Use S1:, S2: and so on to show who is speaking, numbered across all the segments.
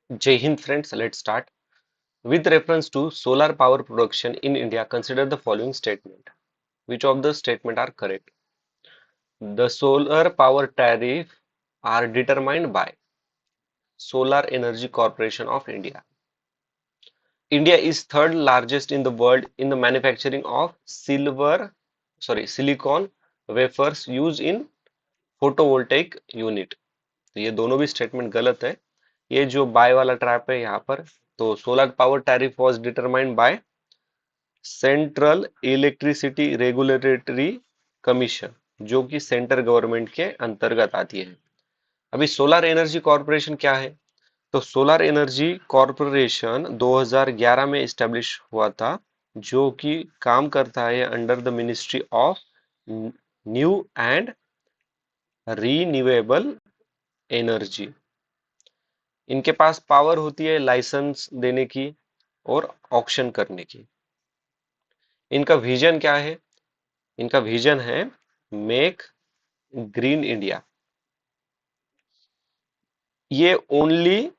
S1: Jai Hind friends, let's start. With reference to solar power production in India, consider the following statement. Which of the statement are correct? The solar power tariff are determined by Solar Energy Corporation of India. India is third largest in the world in the manufacturing of silicon wafers used in photovoltaic unit. तो ये दोनों भी statement गलत है। ये जो bye वाला trap है यहाँ पर, तो solar power tariff was determined by central electricity regulatory commission, जो कि सेंटर गवर्नमेंट के अंतर्गत आती है। अभी सोलर एनर्जी कॉर्पोरेशन क्या है? तो सोलर एनर्जी कॉर्पोरेशन 2011 में इस्टेब्लिश हुआ था, जो कि काम करता है under the ministry of new and renewable energy. इनके पास पावर होती है लाइसेंस देने की और ऑक्शन करने की। इनका विजन क्या है? इनका विजन है मेक ग्रीन इंडिया। ये only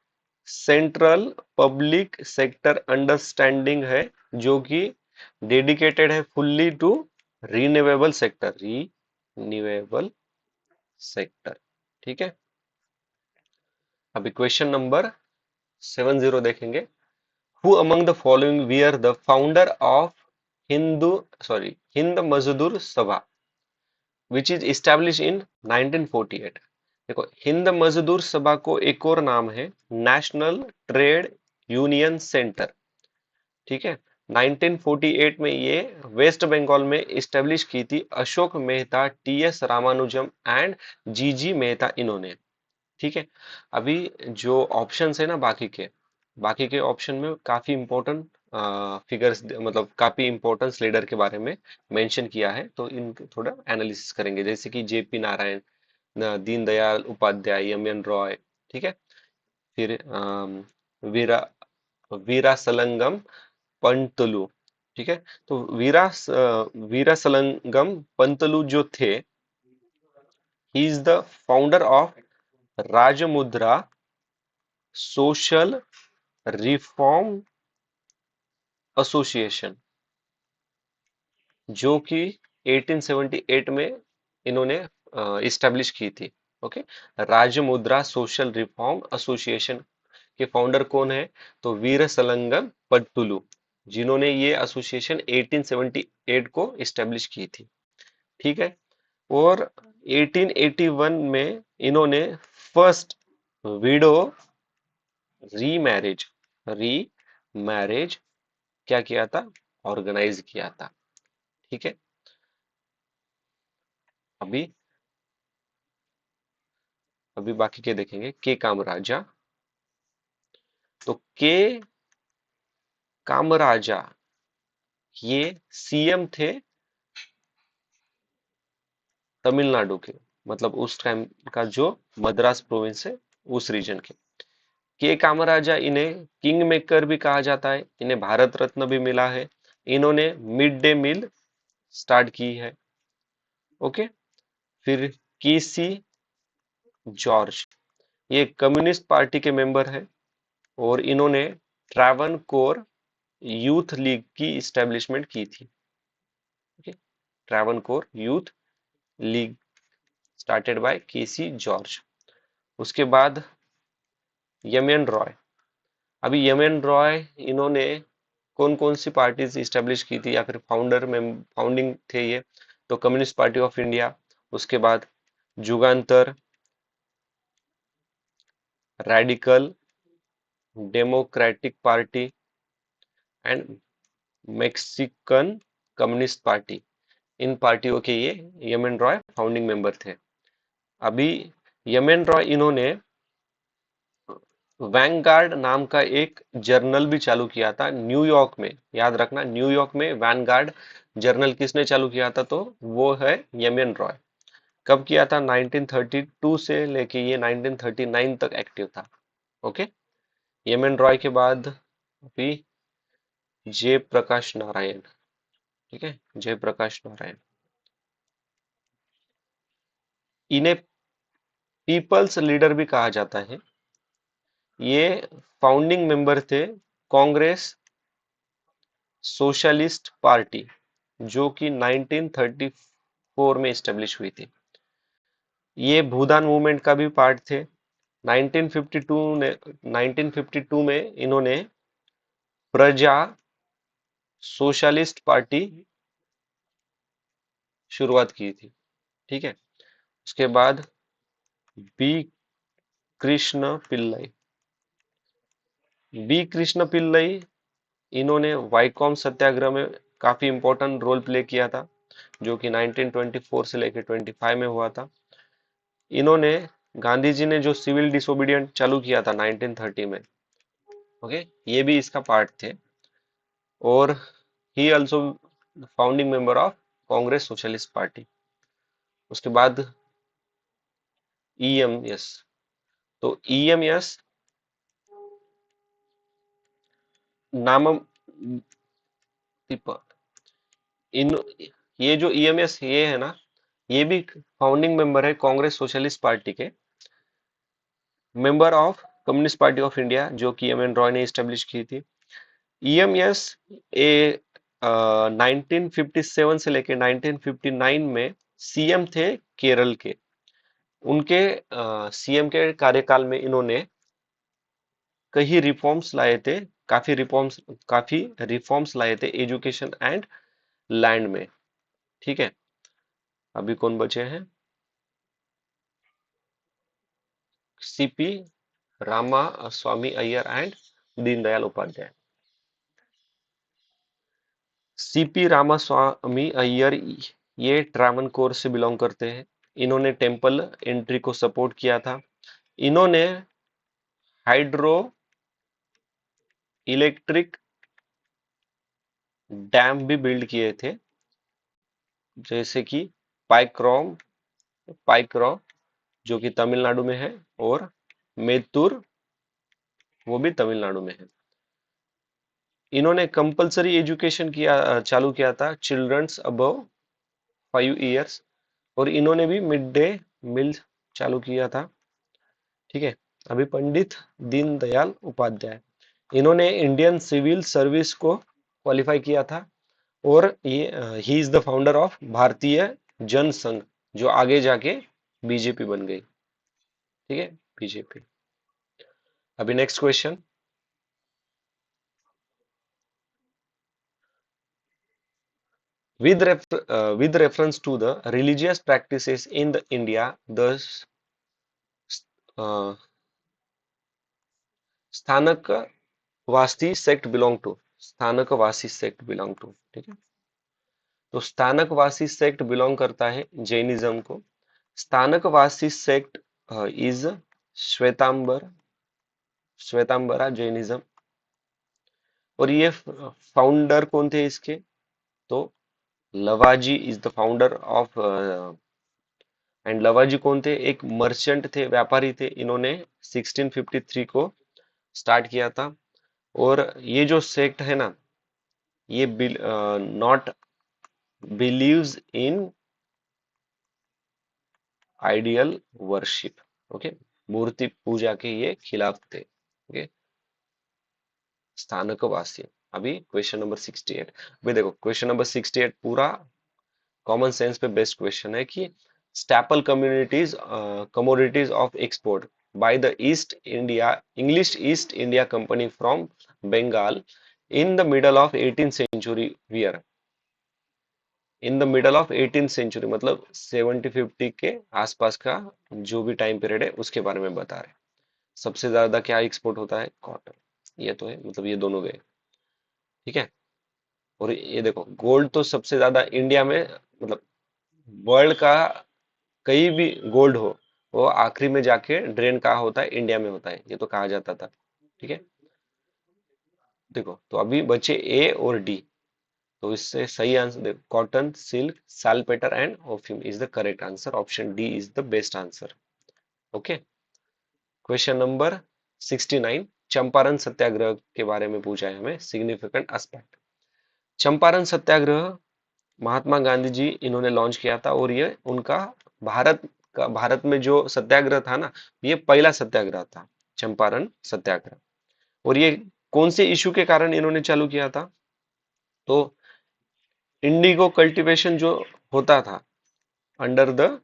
S1: central public sector understanding है, जो कि डेडिकेटेड है फुल्ली टू रीन्यूएबल सेक्टर। ठीक है, अभी क्वेश्चन नंबर 70 देखेंगे। Who among the following wear the founder of Hind मजदूर सभा विच इज इस्टेब्लिश इन 1948। देखो, हिंद मजदूर सभा को एक और नाम है नेशनल ट्रेड यूनियन सेंटर। ठीक है, 1948 में ये वेस्ट बंगाल में इस्टेब्लिश की थी अशोक मेहता, टीएस रामानुजम एंड जीजी मेहता इन्होंने। ठीक है, अभी जो ऑप्शंस है ना, बाकी के ऑप्शन में काफी इंपॉर्टेंट फिगर्स, मतलब काफी इंपॉर्टेंस लीडर के बारे में मेंशन किया है, तो इनके थोड़ा एनालिसिस करेंगे, जैसे कि JP Narayan, Deendayal Upadhyay, M N Roy. ठीक है, फिर वीरा वीरा सलंगम पंतलू। ठीक है, तो वीरा सलंगम पंतलू जो थे, he is the founder of Rajahmundry social reform association, जो कि 1878 में इन्होंने इस्टेब्लिश की थी। Okay, Rajahmundry social reform association के फाउंडर कौन है? तो वीर सलंगम पट्टुलु, जिन्होंने ये एसोसिएशन 1878 को इस्टेब्लिश की थी। ठीक है, और 1881 में इन्होंने फर्स्ट विडो रीमैरिज रीमैरिज क्या किया था? ऑर्गेनाइज किया था। ठीक है, अभी अभी बाकी के देखेंगे। के कामराजा, तो के कामराजा ये सीएम थे तमिलनाडु के, मतलब उस टाइम का जो मद्रास प्रोविंस है, उस रीजन के कामराजा, इन्हें किंग मेकर भी कहा जाता है, इन्हें भारत रत्न भी मिला है। इन्होंने मिड डे मील स्टार्ट की है। ओके, फिर केसी जॉर्ज, ये कम्युनिस्ट पार्टी के मेंबर है, और इन्होंने ट्रावनकोर यूथ लीग की इस्टेब्लिशमेंट की थी। Okay, Travancore youth league started by KC George. उसके बाद यमन रॉय। अभी यमन रॉय, इन्होंने कौन कौन सी पार्टीज इस्टेब्लिश की थी, या फिर फाउंडिंग थे ये? तो कम्युनिस्ट पार्टी ऑफ इंडिया, उसके बाद Jugantar, radical democratic party and Mexican communist party. इन पार्टियों के ये यमन रॉय फाउंडिंग मेंबर थे। अभी यमन रॉय, इन्होंने वैनगार्ड नाम का एक जर्नल भी चालू किया था न्यूयॉर्क में। याद रखना, न्यूयॉर्क में वैनगार्ड जर्नल किसने चालू किया था? तो वो है यमन रॉय। कब किया था? 1932 से लेके ये 1939 तक एक्टिव था। ओके, यमन रॉय के बाद अभी जयप्रकाश नारायण। ठीक है, जयप्रकाश नारायण, इन्हें पीपल्स लीडर भी कहा जाता है। ये फाउंडिंग मेंबर थे कांग्रेस सोशलिस्ट पार्टी, जो कि 1934 में स्टेब्लिश हुई थी। ये भूदान मूवमेंट का भी पार्ट थे। 1952 में इन्होंने प्रजा सोशलिस्ट पार्टी शुरुआत की थी। ठीक है। उसके बाद बी कृष्ण पिल्लई। बी कृष्ण पिल्लई, इन्होंने वाइकॉम सत्याग्रह में काफी इंपॉर्टेंट रोल प्ले किया था, जो कि 1924 से लेकर 25 में हुआ था। इन्होंने, गांधी जी ने जो सिविल डिसोबीडियंट चालू किया था 1930 में, ओके, ये भी इसका पार्ट थे। और ही also founding member of Congress socialist party. उसके बाद ईएमएस। तो ईएमएस नाम, इन, ये जो ईएमएस ये है ना, ये भी फाउंडिंग मेंबर है कांग्रेस सोशलिस्ट पार्टी के, member of communist party of India, जो कि एम एन रॉय ने स्टेब्लिश की थी। ईएमएस ए 1957 से लेकर 1959 में सीएम थे केरल के। उनके सीएम के कार्यकाल में इन्होंने कई रिफॉर्म्स लाए थे, काफी रिफॉर्म्स लाए थे एजुकेशन एंड लैंड में। ठीक है। अभी कौन बचे हैं? CP Ramaswami Iyer and Deendayal Upadhyay. CP Ramaswami Iyer ये ट्रावनकोर से बिलोंग करते हैं। इन्होंने टेम्पल एंट्री को सपोर्ट किया था। इन्होंने हाइड्रो इलेक्ट्रिक डैम भी बिल्ड किए थे, जैसे कि पाइक्रोम पाइक्रो, जो कि तमिलनाडु में है, और मेत्तूर, वो भी तमिलनाडु में है। इन्होंने कंपलसरी एजुकेशन चालू किया था चिल्ड्रंस अबव 5 इयर्स, और इन्होंने भी मिड डे मील चालू किया था। ठीक है। अभी पंडित दीनदयाल उपाध्याय, इन्होंने इंडियन सिविल सर्विस को क्वालिफाई किया था, और ये ही इज द फाउंडर ऑफ भारतीय जन संघ, जो आगे जाके बीजेपी बन गई। ठीक है, बीजेपी। अभी next question. With reference to the religious practices in the India, the uh, Sthanakvasi sect belong to, Sthanakvasi sect belong to. ठीक है। तो स्थानकवासी सेक्ट बिलोंग करता है जैनिज्म को। Sthanakvasi sect is Shvetambar Shvetambara Jainism. और ये फाउंडर कौन थे इसके? तो Lavaji is the founder of, and Lavaji कौन थे? एक मर्चेंट थे, व्यापारी थे। इन्होंने 1653 को स्टार्ट किया था। और ये जो सेक्ट है ना, ये not believes in ideal worship. Okay, मूर्ति पूजा के ये खिलाफ थे। ओके, स्थानकवासी। अभी क्वेश्चन नंबर 68। अभी देखो, क्वेश्चन नंबर 68 पूरा कॉमन सेंस पे बेस्ड क्वेश्चन है कि staple commodities of export by the East India English East India company from Bengal in the middle of 18th century were. In the middle of 18th century मतलब 70-50 के आसपास का जो भी टाइम पीरियड है, उसके बारे में बता रहे हैं। सबसे ज्यादा क्या एक्सपोर्ट होता है? कॉटन। ये तो है, मतलब ये दोनों गए। ठीक है। और ये देखो, गोल्ड तो सबसे ज्यादा इंडिया में, मतलब वर्ल्ड का कहीं भी गोल्ड हो, वो आखिरी में जाके ड्रेन कहाँ होता है? इंडिया में होता है, ये तो कहा जाता था। ठीक है। देखो, तो अभी बचे ए और डी। तो इससे सही आंसर देखो, cotton, silk, saltpetre and opium is the correct answer. Option D is the best answer. Okay. Question number 69, Champaran Satyagraha के बारे में पूछा है हमें, सिग्निफिकेंट एस्पेक्ट। चंपारण सत्याग्रह महात्मा गांधी जी इन्होंने लॉन्च किया था, और ये उनका भारत भारत में जो सत्याग्रह था ना, ये पहला सत्याग्रह था। चंपारण सत्याग्रह। और ये कौन से इशू के कारण इन्होंने चालू किया था? तो इंडिगो कल्टीवेशन जो होता था अंडर द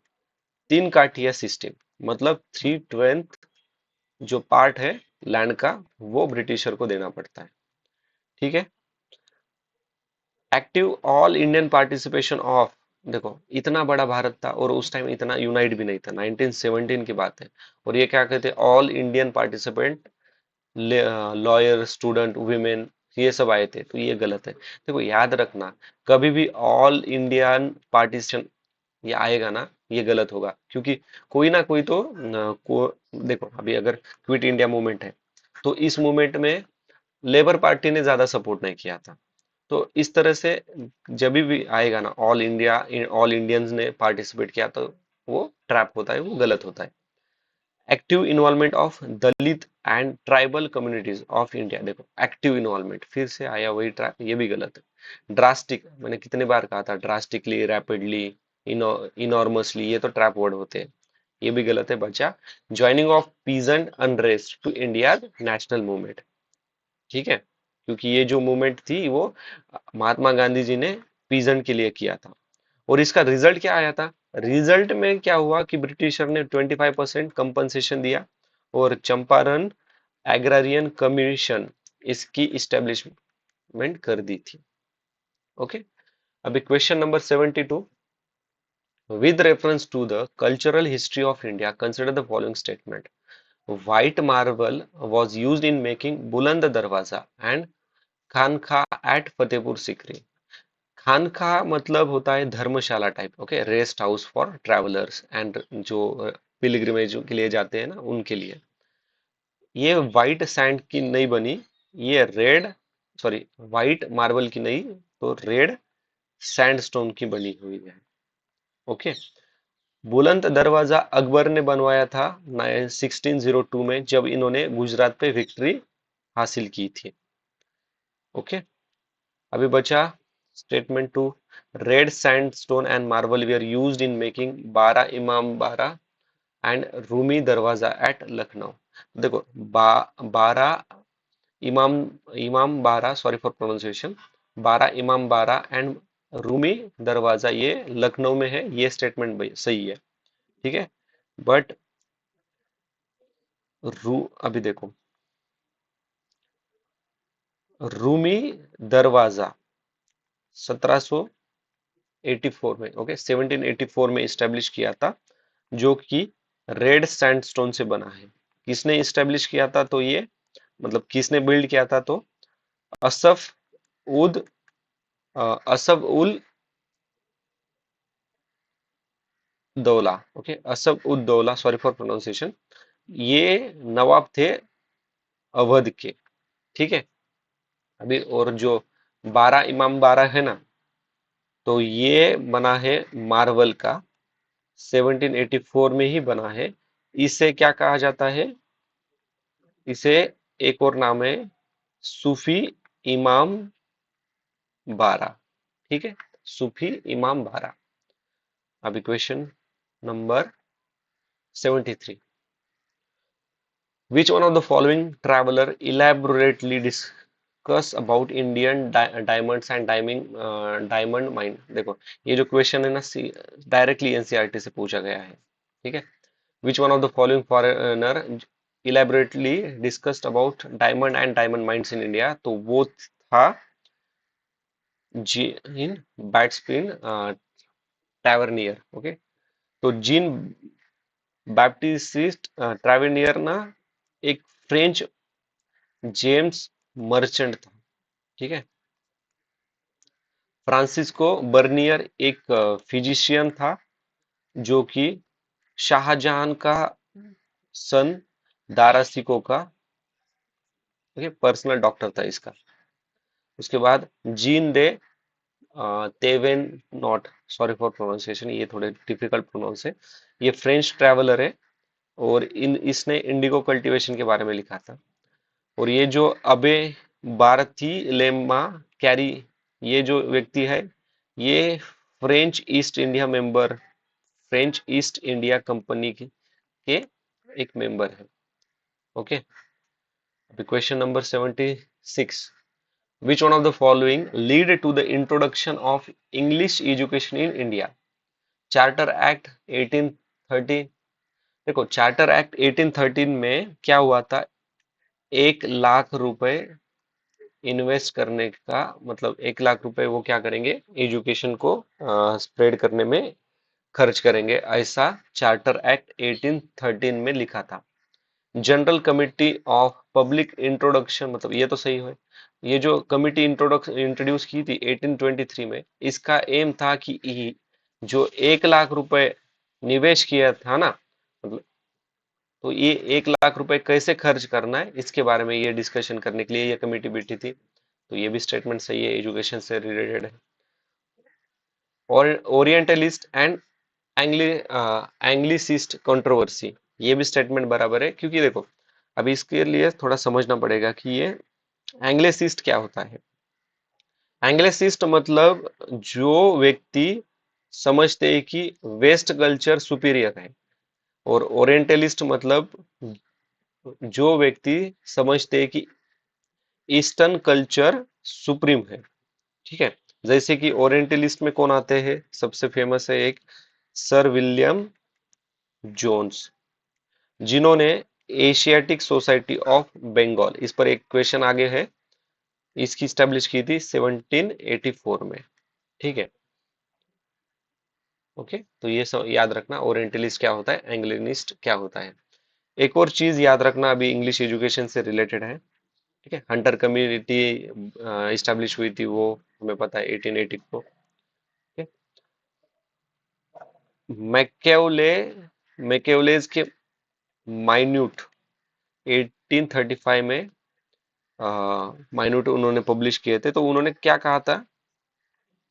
S1: तीन काठिया सिस्टम, मतलब 3/10 जो पार्ट है लैंड का वो ब्रिटिशर को देना पड़ता है। ठीक है। Active all Indian participation of, देखो इतना बड़ा भारत था और उस टाइम इतना यूनाइट भी नहीं था, 1917 की बात है। और ये क्या कहते हैं, all Indian participant, lawyer, student, women, ये सब आए थे, तो ये गलत है। देखो याद रखना, कभी भी ऑल इंडियन पार्टिशन ये आएगा ना, ये गलत होगा, क्योंकि कोई ना कोई तो देखो अभी अगर क्विट इंडिया मूवमेंट है, तो इस मूवमेंट में लेबर पार्टी ने ज्यादा सपोर्ट नहीं किया था। तो इस तरह से जब भी आएगा ना ऑल इंडिया, ऑल इंडियंस ने पार्टिसिपेट किया, तो वो ट्रैप होता है, वो गलत होता है। Active involvement of Dalit and tribal communities of India, देखो एक्टिव इन्वॉल्वमेंट फिर से आया वही ट्रैप, ये भी गलत है। ड्रास्टिक, मैंने कितने बार कहा था, ड्रास्टिकली, रैपिडली, इनॉर्मसली, ये तो ट्रैप वर्ड होते हैं, ये भी गलत है बच्चा। Joining of peasant unrest to India national movement, ठीक है, क्योंकि ये जो मूवमेंट थी वो महात्मा गांधी जी ने पीजेंट के लिए किया था। और इसका रिजल्ट क्या आया था? रिजल्ट में क्या हुआ कि ब्रिटिशर ने 25% कंपनसेशन दिया और चंपारण एग्रारियन कमीशन इसकी इस्टेब्लिशमेंट कर दी थी। ओके। अभी question number 72, with reference to the cultural history of India, consider the following statement. White marble was used in making Buland Darwaza and खानखा एट फतेहपुर सिकरी। खानखा मतलब होता है धर्मशाला type, okay, rest house for travellers and जो pilgrimage के लिए जाते हैं ना उनके लिए। ये व्हाइट सैंड की नहीं बनी, ये रेड, सॉरी व्हाइट मार्बल की नहीं, तो रेड सैंडस्टोन की बनी हुई है। ओके। बुलंद दरवाजा अकबर ने बनवाया था 1602 में, जब इन्होंने गुजरात पे विक्ट्री हासिल की थी। ओके। अभी बचा statement two, red sandstone and marble were used in making Bara इमाम बारा एंड रूमी दरवाजा एट लखनऊ। देखो बारा इमाम, इमाम बारा, सॉरी फॉर प्रोनाउंसिएशन, बारा इमाम बारा एंड रूमी दरवाजा ये लखनऊ में है, ये स्टेटमेंट सही है। ठीक है। बट रू अभी देखो, रूमी दरवाजा 1784 में, ओके, 1784 में इस्टेब्लिश किया था, जो कि रेड सैंडस्टोन से बना है। किसने इस्टेब्लिश किया था? तो ये मतलब किसने बिल्ड किया था? तो असफ उद Asaf ul Daula, okay, Asaf ud Daula, sorry for pronunciation, ये नवाब थे अवध के। ठीक है। अभी और जो बारह इमाम बारह है ना, तो ये बना है मार्वल का, 1784 में ही बना है। इसे क्या कहा जाता है? इसे एक और नाम है सूफी इमाम बारह। ठीक है, सूफी इमाम बारह। अभी question number 73, which one of the following traveler elaborately discuss about Indian diamonds and diamond mine? देखो ये जो क्वेश्चन है ना, डायरेक्टली एनसीईआरटी से पूछा गया है। ठीक है। which one of the following foreigner elaborately discussed about diamond and diamond mines in India? तो वो था जीन बैट्सपिन टैवर्नियर। ओके। तो जीन बैप्टिस्ट ट्रैवेनियर ना एक फ्रेंच जेम्स मर्चेंट था। ठीक है। फ्रांसिस्को बर्नियर एक फिजिशियन था, जो कि शाहजहां का सन दारासिको का पर्सनल डॉक्टर था इसका। उसके बाद जीन दे तेवेन नॉट, सॉरी फॉर प्रोनाउंसिएशन, ये थोड़े डिफिकल्ट प्रोनाउंस है, ये फ्रेंच ट्रैवलर है और इसने इंडिगो कल्टीवेशन के बारे में लिखा था। और ये जो अबे भारती लेमा कैरी, ये जो व्यक्ति है, ये French East India member, French East India company के एक मेंबर है। ओके, अभी question number 76, which one of the following lead to the introduction of English education in India? Charter act 1830। देखो, चार्टर एक्ट 1813 में क्या हुआ था, 1 लाख रुपए इन्वेस्ट करने का, मतलब 1 लाख रुपए वो क्या करेंगे, एजुकेशन को स्प्रेड करने में खर्च करेंगे, ऐसा चार्टर एक्ट 1813 में लिखा था। General committee of public introduction, मतलब ये तो सही है, ये जो कमिटी इंट्रोड्यूस की थी 1823 में, इसका एम था कि जो 1 लाख रुपए निवेश किया था ना, मतलब, तो ये 1 लाख रुपए कैसे खर्च करना है इसके बारे में ये डिस्कशन करने के लिए ये कमेटी बैठी थी। तो ये भी स्टेटमेंट सही है, एजुकेशन से रिलेटेड है। और ओरिएंटलिस्ट एंड एंग्ली एंग्लिसिस्ट कंट्रोवर्सी, ये भी स्टेटमेंट बराबर है, क्योंकि देखो अभी इसके लिए थोड़ा समझना पड़ेगा कि ये एंग्लिसिस्ट क्या होता है। एंग्लिसिस्ट मतलब जो व्यक्ति समझते हैं कि वेस्ट कल्चर सुपीरियर है, और ओरिएंटलिस्ट मतलब जो व्यक्ति समझते हैं कि ईस्टर्न कल्चर सुप्रीम है। ठीक है, जैसे कि ओरिएंटलिस्ट में कौन आते हैं, सबसे फेमस है एक सर विलियम जोन्स, जिन्होंने एशियाटिक सोसाइटी ऑफ बंगाल, इस पर एक क्वेश्चन आगे है, इसकी स्टैब्लिश की थी 1784 में। ठीक है, ओके, तो ये सब याद रखना, ओरिएंटलिस्ट क्या होता है, एंग्लिनिस्ट क्या होता है। एक और चीज याद रखना, अभी इंग्लिश एजुकेशन से रिलेटेड है। ठीक है, हंटर कम्युनिटी इस्टेब्लिश हुई थी, वो हमें पता है 1880 को। ठीक है, मैकेवलेज के माइन्यूट 1835 में माइन्यूट उन्होंने पब्लिश किए थे, तो उन्होंने क्या कहा था,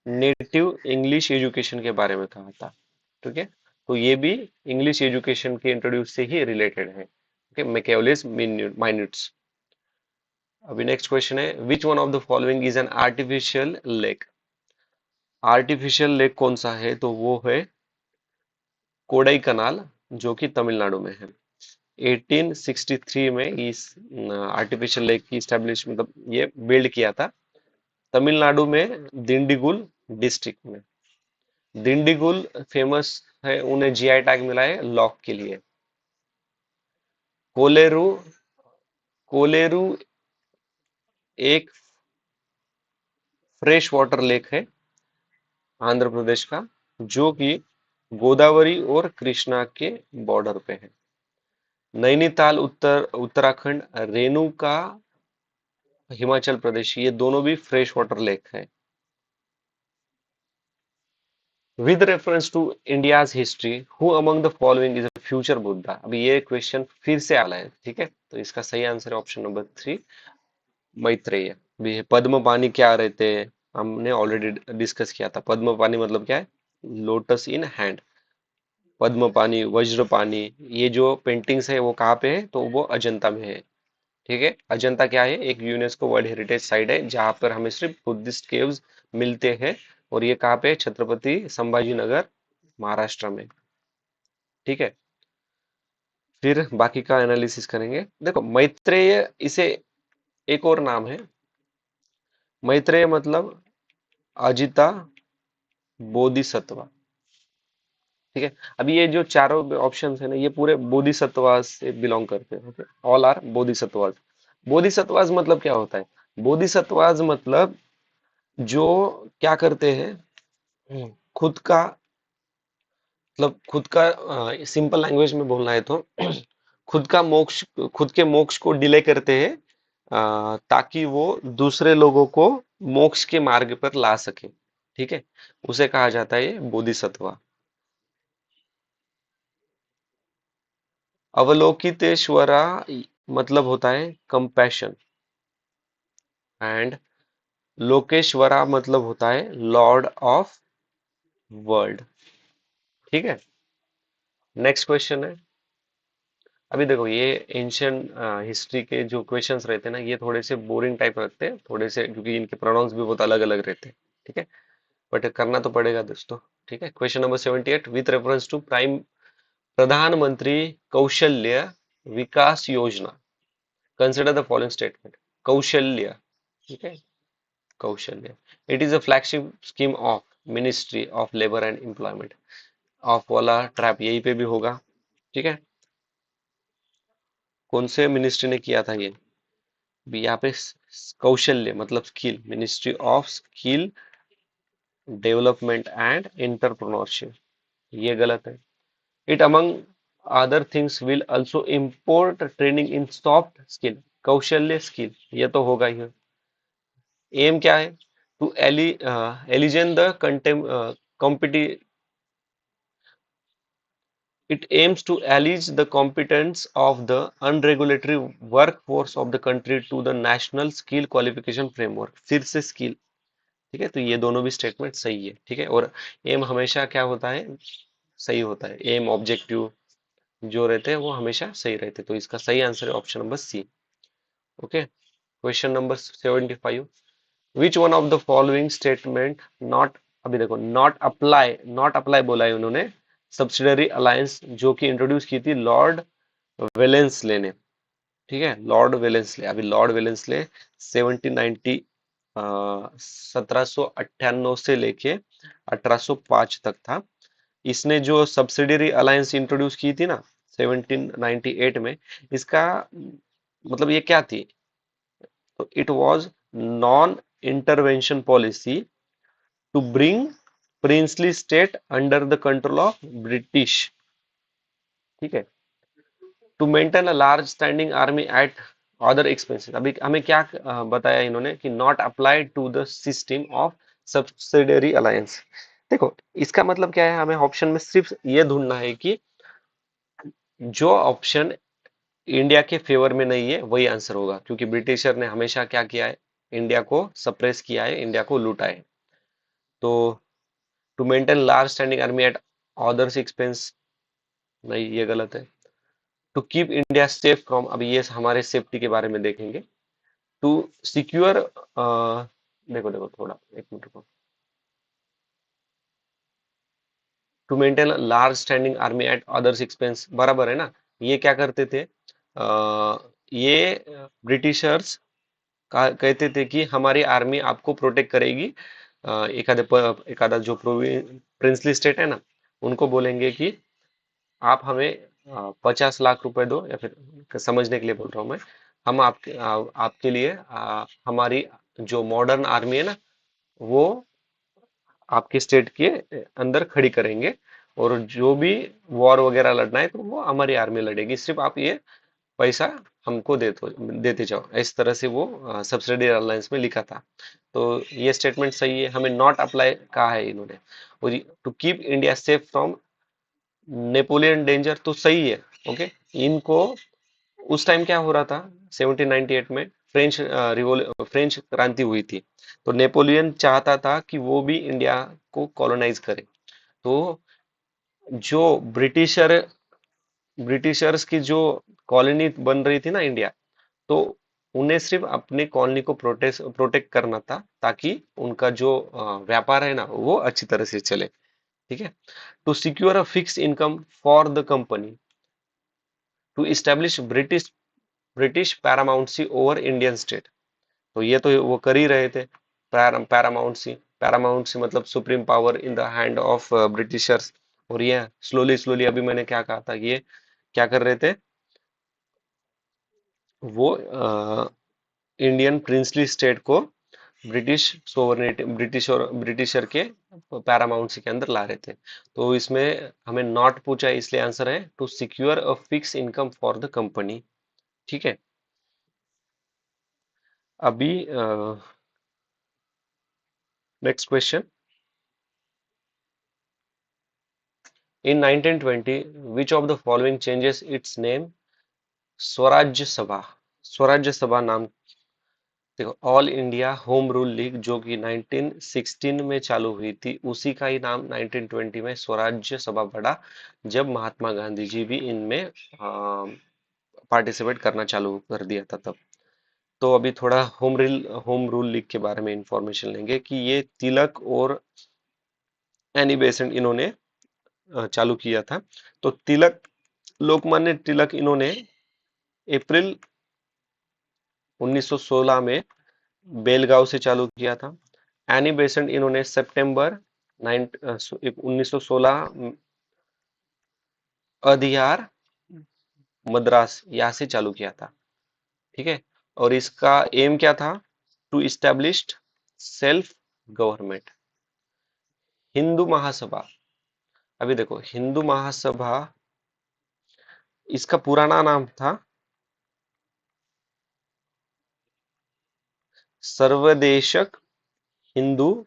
S1: नेटिव इंग्लिश एजुकेशन के बारे में कहा था। ठीक है, तो ये भी इंग्लिश एजुकेशन के इंट्रोड्यूस से ही रिलेटेड है। ओके, मैकेवलेज माइन्यूट्स। अभी नेक्स्ट क्वेश्चन है, विच one of the following is an artificial lake? Artificial lake कौन सा है, तो वो है कोडाई कनाल, जो कि तमिलनाडु में है। 1863 में इस आर्टिफिशियल लेक की स्टैब्लिश, मतलब ये बिल्ड किया था तमिलनाडु में, दिंडीगुल डिस्ट्रिक्ट में। दिंडीगुल फेमस है, उन्हें जीआई टैग मिला है लॉक के लिए। कोलेरू, कोलेरू एक फ्रेश वाटर लेक है आंध्र प्रदेश का, जो कि गोदावरी और कृष्णा के बॉर्डर पे है। नैनीताल उत्तराखंड, रेणुका हिमाचल प्रदेश, ये दोनों भी फ्रेश वाटर लेक है। With reference to India's history, who among the following is a future Buddha? अभी ये क्वेश्चन फिर से आला है। ठीक है, तो इसका सही आंसर है ऑप्शन नंबर 3, मैत्रेय। भी है। पद्म पानी क्या रहते हैं, हमने ऑलरेडी डिस्कस किया था। पद्म पानी मतलब क्या है, लोटस इन हैंड। पद्म पानी, वज्र पानी, ये जो पेंटिंग्स है वो कहाँ पे है, तो वो अजंता में है। ठीक है, अजंता क्या है, एक यूनेस्को वर्ल्ड हेरिटेज साइट है, जहां पर हमें सिर्फ बुद्धिस्ट केव्स मिलते हैं। और ये कहाँ पे है, छत्रपति संभाजी नगर, महाराष्ट्र में। ठीक है, फिर बाकी का एनालिसिस करेंगे। देखो, मैत्रेय, इसे एक और नाम है, मैत्रेय मतलब अजिता बोधिसत्व। ठीक है, अभी ये जो चारों ऑप्शंस है ना, ये पूरे बोधिसत्वास से बिलोंग करते हैं। Okay, all are Bodhisattvas. Bodhisattvas मतलब क्या होता है, बोधिसत्वास मतलब जो क्या करते हैं, खुद का, मतलब खुद का, सिंपल लैंग्वेज में बोलना है तो खुद का मोक्ष, खुद के मोक्ष को डिले करते हैं, ताकि वो दूसरे लोगों को मोक्ष के मार्ग पर ला सके। ठीक है, उसे कहा जाता है ये बोधिसत्व। अवलोकितेश्वरा मतलब होता है कंपैशन, एंड लोकेश्वरा मतलब होता है लॉर्ड ऑफ वर्ल्ड। ठीक है, नेक्स्ट क्वेश्चन है। अभी देखो, ये एंशियंट हिस्ट्री के जो क्वेश्चंस रहते हैं ना, ये थोड़े से बोरिंग टाइप रखते हैं थोड़े से, क्योंकि इनके प्रोनाउंस भी बहुत अलग अलग रहते हैं। ठीक है, बट करना तो पड़ेगा दोस्तों। ठीक है, question number 78, with reference to prime प्रधानमंत्री कौशल्य विकास योजना, कंसिडर द फॉलोइंग स्टेटमेंट। कौशल्य, ठीक है, कौशल्य, it is a flagship scheme of ministry of labour and employment. Of वाला ट्रैप यहीं पे भी होगा, ठीक है। कौन से मिनिस्ट्री ने किया था ये? भी यहाँ पे कौशल्य मतलब skill, ministry of skill development and entrepreneurship, ये गलत है। It among other things will also import training in soft skill, कौशल्य स्किल, ये तो होगा ही। एम क्या है? टू एलिजन द कंटेम it aims to allege the competence of the unregulatory workforce of the country to the national skill qualification framework। फिर से स्किल, ठीक है, तो ये दोनों भी स्टेटमेंट सही है, ठीक है। और एम हमेशा क्या होता है? सही होता है। एम ऑब्जेक्टिव जो रहते हैं वो हमेशा सही रहते हैं, तो इसका सही आंसर है option number C. Okay, question number 75, which one of the following statement not, अभी देखो, नॉट अप्लाई बोला है उन्होंने सब्सिडरी अलायंस जो कि इंट्रोड्यूस की थी लॉर्ड वेलेंसले ने, ठीक है, लॉर्ड वेलेंसले। अभी लॉर्ड वेलेंसले 1790 1798 से लेके 1805 तक था। इसने जो सब्सिडरी अलायंस इंट्रोड्यूस की थी ना 1798 में, इसका मतलब ये क्या थी? तो it was non intervention policy to bring princely state under the control of British, ठीक है, to maintain a large standing army at other expenses. अभी हमें क्या बताया इन्होंने कि not apply to the system of subsidiary alliance. देखो, इसका मतलब क्या है? हमें ऑप्शन में सिर्फ ये ढूंढना है कि जो ऑप्शन इंडिया के फेवर में नहीं है वही आंसर होगा, क्योंकि ब्रिटिशर ने हमेशा क्या किया है? इंडिया को सप्रेस किया है, इंडिया को लूटा है। तो to maintain large standing army at others expense, नहीं, ये गलत है। To keep India safe from, अभी ये हमारे सेफ्टी के बारे में देखेंगे। टू सिक्योर, देखो देखो थोड़ा, एक मिनट रुको। To maintain large standing army at others expense, बराबर है ना। ये क्या करते थे? ये ब्रिटिशर्स कहते थे कि हमारी आर्मी आपको प्रोटेक्ट करेगी। एकादा जो प्रिंसली स्टेट है ना, उनको बोलेंगे कि आप हमें 50 लाख रुपए दो, या फिर समझने के लिए बोल रहा हूँ मैं, हम आपके लिए हमारी जो मॉडर्न आर्मी है ना, वो आपके स्टेट के अंदर खड़ी करेंगे, और जो भी वॉर वगैरह लड़ना है तो वो हमारी आर्मी लड़ेगी, सिर्फ आप ये पैसा हमको देते जाओ। इस तरह से वो सब्सिडी अलायंस में लिखा था। तो ये स्टेटमेंट सही है, हमें नॉट अप्लाई कहा है इन्होंने। और to keep India safe from Napoleon danger, तो सही है। ओके, इनको उस टाइम क्या हो रहा था? 1798 में फ्रेंच क्रांति हुई थी, तो नेपोलियन चाहता था कि वो भी इंडिया को कॉलोनाइज करे। तो जो ब्रिटिशर ब्रिटिशर्स की जो कॉलोनी बन रही थी ना इंडिया, तो उन्हें सिर्फ अपने कॉलोनी को प्रोटेक्ट करना था, ताकि उनका जो व्यापार है ना वो अच्छी तरह से चले, ठीक है। To secure a fix income for the company, to establish British paramountcy over Indian state, तो ये तो वो कर ही रहे थे। पैरामाउंसी मतलब supreme power in the hand of Britishers. और ये स्लोली स्लोली, अभी मैंने क्या कहा था, ये क्या कर रहे थे? वो इंडियन प्रिंसली स्टेट को ब्रिटिश सोवरेनिटी, ब्रिटिशर के पैरामाउंसी के अंदर ला रहे थे। तो इसमें हमें नॉट पूछा है, इसलिए आंसर है to secure a fix income for the company, ठीक है। अभी next question. In 1920, which of the following changes its name? स्वराज्य सभा, स्वराज्य सभा नाम। देखो, all India home rule league जो कि 1916 में चालू हुई थी, उसी का ही नाम 1920 में स्वराज्य सभा पड़ा, जब महात्मा गांधी जी भी इनमें पार्टिसिपेट करना चालू कर दिया था तब। तो अभी थोड़ा होम रूल लीग के बारे में इंफॉर्मेशन लेंगे कि ये तिलक और एनी बेसेंट इन्होंने चालू किया था। तो तिलक, लोकमान्य तिलक, इन्होंने अप्रैल 1916 में बेलगांव से चालू किया था। एनी बेसेंट इन्होंने सितंबर 1916 अधियार मद्रास यहाँ से चालू किया था। ठीक है, और इसका एम क्या था? To establish self government. Hindu Mahasabha, अभी देखो हिंदू महासभा, इसका पुराना नाम था सर्वदेशक हिंदू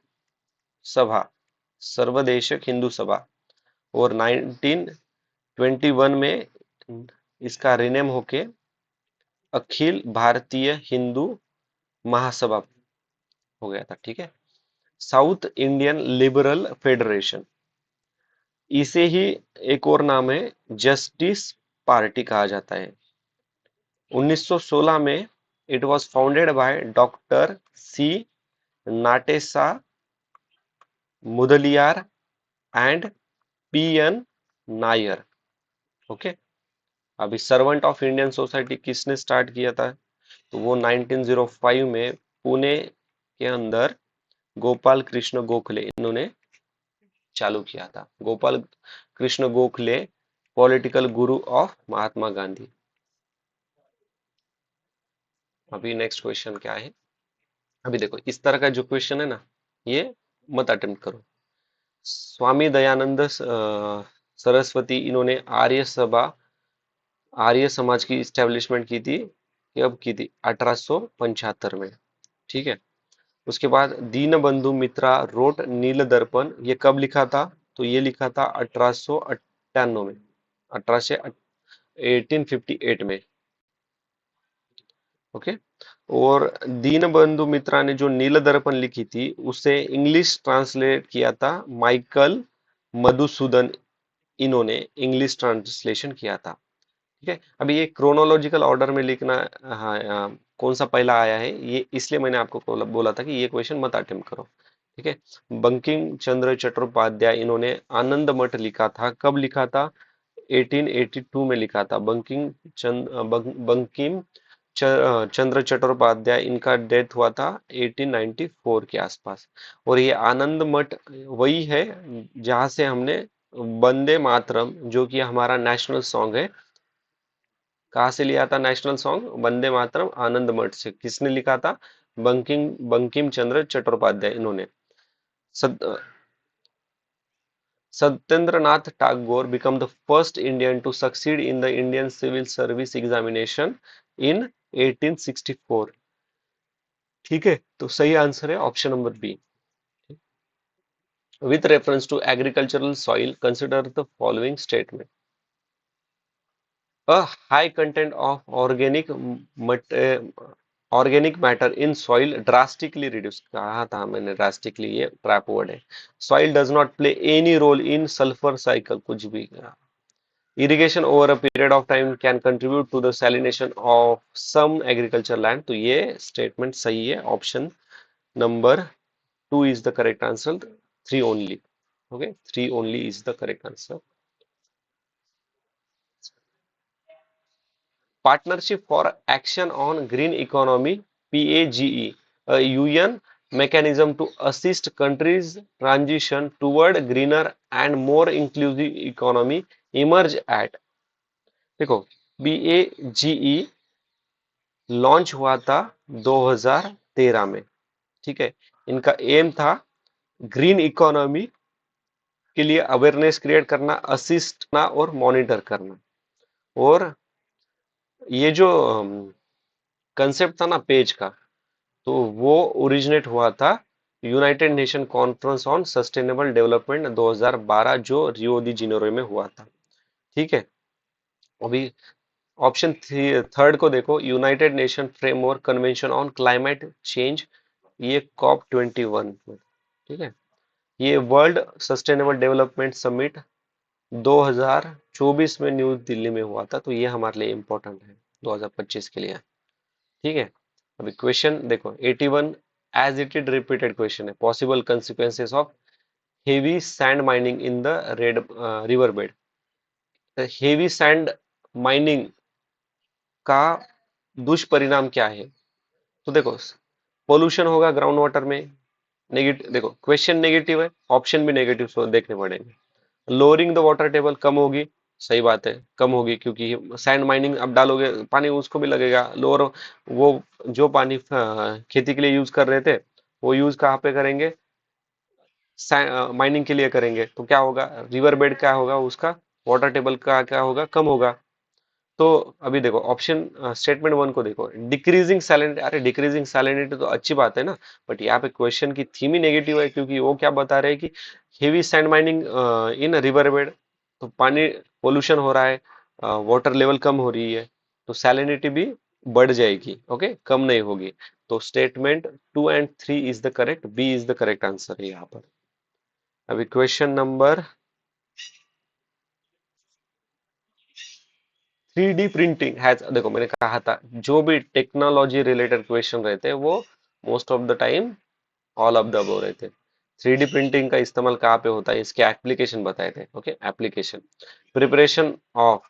S1: सभा, सर्वदेशक हिंदू सभा। और 1921 में इसका रिनेम होके अखिल भारतीय हिंदू महासभा हो गया था। ठीक है, साउथ इंडियन लिबरल फेडरेशन, इसे ही एक और नाम है जस्टिस पार्टी कहा जाता है। 1916 में it was founded by doctor C Natesa Mudaliar and P N Nair. Okay, अभी सर्वेंट ऑफ इंडियन सोसाइटी किसने स्टार्ट किया था? तो वो 1905 में पुणे के अंदर गोपाल कृष्ण गोखले इन्होंने चालू किया था। Gopal Krishna Gokhale political Guru of Mahatma Gandhi. अभी नेक्स्ट क्वेश्चन क्या है? अभी देखो इस तरह का जो क्वेश्चन है ना, ये मत अटेम्प्ट करो। स्वामी दयानंद सरस्वती इन्होंने आर्य समाज की इस्टेब्लिशमेंट की थी, कब की थी? 1875 में। ठीक है, उसके बाद दीनबंधु मित्रा रोट नील दर्पण, ये कब लिखा था? तो ये लिखा था 1898 में, 1858 में। ओके, और दीनबंधु मित्रा ने जो नील दर्पण लिखी थी उसे इंग्लिश ट्रांसलेट किया था माइकल मधुसूदन, इन्होंने इंग्लिश ट्रांसलेशन किया था। ठीक है, अभी ये क्रोनोलॉजिकल ऑर्डर में लिखना, हाँ, कौन सा पहला आया है ये, इसलिए मैंने आपको बोला था कि ये क्वेश्चन मत अटेम्प्ट करो। ठीक है, बंकिम चंद्र चट्टोपाध्याय इन्होंने आनंद मठ लिखा था, कब लिखा था? 1882 में लिखा था। बंकिम चंद्र चट्टोपाध्याय, इनका डेथ हुआ था 1894 के आसपास। और ये आनंद मठ वही है जहां से हमने वंदे मातरम, जो कि हमारा नेशनल सॉन्ग है, कहाँ से लिया था नेशनल सॉन्ग? वंदे मातरम आनंद मठ से। किसने लिखा था? बंकिम चंद्र चट्टोपाध्याय इन्होंने। Satyendra Tagore became the first Indian to succeed in the Indian Civil Service examination in 1864। ठीक है, तो सही आंसर है option number B. With reference to agricultural soil, consider the following statement. A high content of organic matter in soil drastically reduce, कहा था मैंने drastically, ये trap word है। Soil does not play any role in sulfur cycle, कुछ भी। Irrigation over a period of time can contribute to the salination of some agricultural land, तो ये statement सही है। Option number 2 is the correct answer, 3 only। Okay, 3 only is the correct answer। Partnership for Action on Green Economy (PAGE), a UN mechanism to assist countries transition toward greener and more inclusive economy, emerged at, देखो PAGE launch हुआ था 2013 में। ठीक है, इनका M था green economy के लिए अवेयरनेस क्रिएट करना, असिस्ट करना और मॉनिटर करना। और ये जो कंसेप्ट था ना पेज का, तो वो ओरिजिनेट हुआ था United nation conference on sustainable development 2012, जो रियो दी जेनेरो में हुआ था। ठीक है, अभी ऑप्शन थर्ड को देखो, United nation framework convention on climate change, ये COP21 में। ठीक है, ये वर्ल्ड सस्टेनेबल डेवलपमेंट समिट 2024 में न्यू दिल्ली में हुआ था, तो ये हमारे लिए इंपॉर्टेंट है 2025 के लिए। ठीक है, अभी क्वेश्चन देखो 81, as it is repeated question है, possible consequences of heavy sand mining in the red river bed. Heavy sand mining का दुष्परिणाम क्या है? तो देखो, पोल्यूशन होगा ग्राउंड वाटर में, नेगेटिव, देखो क्वेश्चन नेगेटिव है, ऑप्शन भी नेगेटिव सो देखने पड़ेंगे। लोअरिंग द वाटर टेबल कम होगी, सही बात है, कम होगी क्योंकि सैंड माइनिंग अब डालोगे पानी उसको भी लगेगा लोअर। वो जो पानी खेती के लिए यूज कर रहे थे, वो यूज कहाँ पे करेंगे, माइनिंग के लिए करेंगे, तो क्या होगा, रिवर बेड क्या होगा उसका, वाटर टेबल का क्या होगा, कम होगा। तो अभी देखो ऑप्शन स्टेटमेंट वन को देखो, डिक्रीजिंग सैलिनिटी, अरे डिक्रीजिंग सैलिनिटी तो अच्छी बात है ना, बट यहाँ पे क्वेश्चन की थीम ही नेगेटिव है क्योंकि वो क्या बता रहे हैं कि हेवी सैंड माइनिंग इन रिवर बेड, तो पानी पोल्यूशन हो रहा है, वाटर लेवल कम हो रही है, तो सैलिनिटी भी बढ़ जाएगी, ओके, कम नहीं होगी। तो स्टेटमेंट 2 और 3 is the correct, B is the correct answer है यहाँ पर। अभी question number 3D printing has, देखो मैंने कहा था जो भी टेक्नोलॉजी रिलेटेड क्वेश्चन रहते हैं वो most of the time all of the above रहते हैं। 3D प्रिंटिंग का इस्तेमाल कहाँ पे होता है, इसके एप्लीकेशन बताए थे, okay, application, preparation of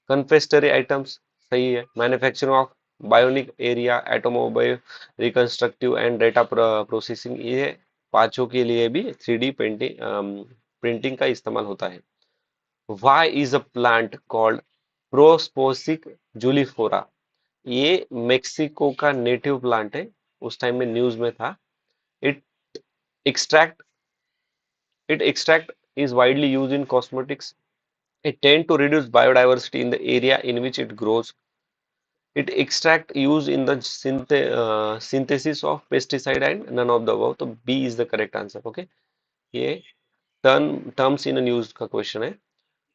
S1: confectionery items, सही है, manufacturing of bionic area, automobile reconstructive and data processing, ये पांचों के लिए भी 3D प्रिंटिंग प्रिंटिंग का इस्तेमाल होता है। Why is a plant called प्रोस्पोसिक जूलिफोरा, ये मेक्सिको का नेटिव प्लांट है, उस टाइम में न्यूज में था। It extract it extract is widely use in cosmetics, it tend to reduce biodiversity in the area in which it grows, it extract use in the synthesis of pesticide and none of the above, तो B is the correct answer, okay. ये terms in news का question है।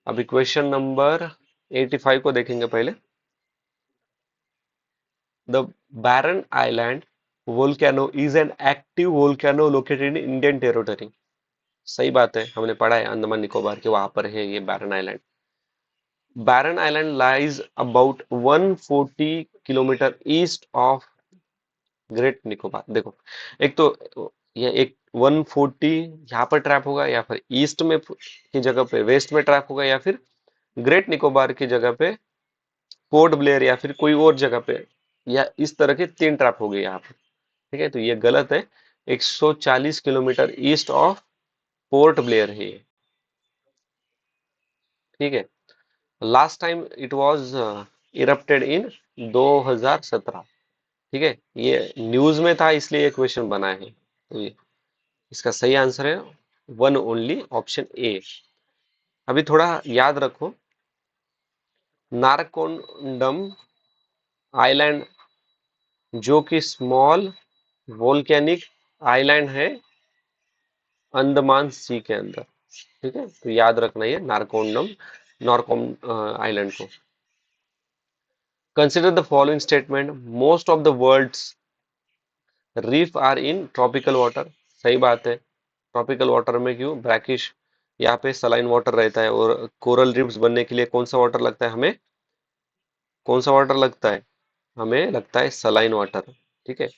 S1: अभी question number 85 को देखेंगे पहले। The Barren Island volcano is an active volcano located in Indian territory. सही बात है, हमने पढ़ा है अंडमान निकोबार के वहां पर है ये Barren Island. Barren Island lies about 140 kilometre east of Great Nicobar. देखो एक तो ये एक 140 यहाँ पर ट्रैप होगा, या फिर ईस्ट में की जगह पे वेस्ट में ट्रैप होगा, या फिर ग्रेट निकोबार की जगह पे पोर्ट ब्लेयर या फिर कोई और जगह पे, या इस तरह के 3 ट्रैप हो गए यहाँ पे, ठीक है, तो ये गलत है। 140 kilometre east of port Blair है ये, ठीक है। Last time it was erupted इन 2017, ठीक है, ये न्यूज में था इसलिए ये क्वेश्चन बना है, तो ये इसका सही आंसर है वन ओनली, ऑप्शन ए। अभी थोड़ा याद रखो, नारकोंडम आइलैंड जो कि स्मॉल वोल्केनिक आइलैंड है अंडमान सी के अंदर, ठीक है, तो याद रखना ये नारकोंडम नॉरकोम आइलैंड को। Consider the following statement, most of the world's reef are in tropical water, सही बात है, ट्रॉपिकल वाटर में क्यों, ब्रैकिश, यहाँ पे सलाइन वाटर रहता है, और कोरल रीफ्स बनने के लिए कौन सा वाटर लगता है हमें, कौन सा वाटर लगता है, हमें लगता है सलाइन वाटर, ठीक है,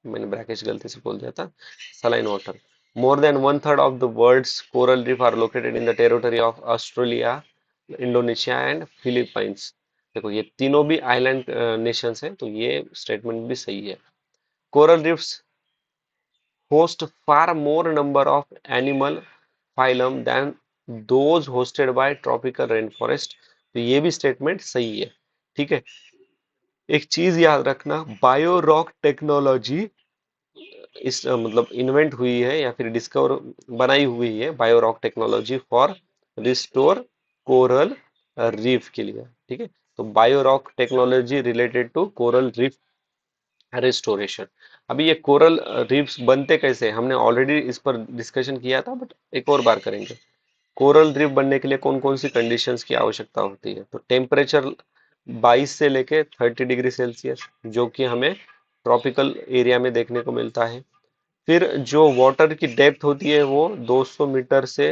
S1: मैंने ब्रैकिश गलती से बोल दिया था, saline water. More than one third of the world's coral reef are located in the territory of Australia, Indonesia and Philippines. देखो ये तीनों भी आइलैंड नेशंस हैं, तो ये स्टेटमेंट भी सही है। Coral reefs host far more number of animal phylum than those hosted by tropical rainforest, तो ये भी स्टेटमेंट सही है, ठीक है। एक चीज याद रखना, बायो रॉक टेक्नोलॉजी इस मतलब इन्वेंट हुई है या फिर डिस्कवर बनाई हुई है, bio rock technology for restore coral reef के लिए, ठीक है, तो bio rock technology related to coral reef restoration. अभी ये कोरल रीफ्स बनते कैसे, हमने ऑलरेडी इस पर डिस्कशन किया था, बट एक और बार करेंगे। कोरल रीफ बनने के लिए कौन कौन सी कंडीशंस की आवश्यकता होती है, तो टेम्परेचर 22 से लेके 30 डिग्री सेल्सियस, जो कि हमें ट्रॉपिकल एरिया में देखने को मिलता है। फिर जो वाटर की डेप्थ होती है वो 200 मीटर से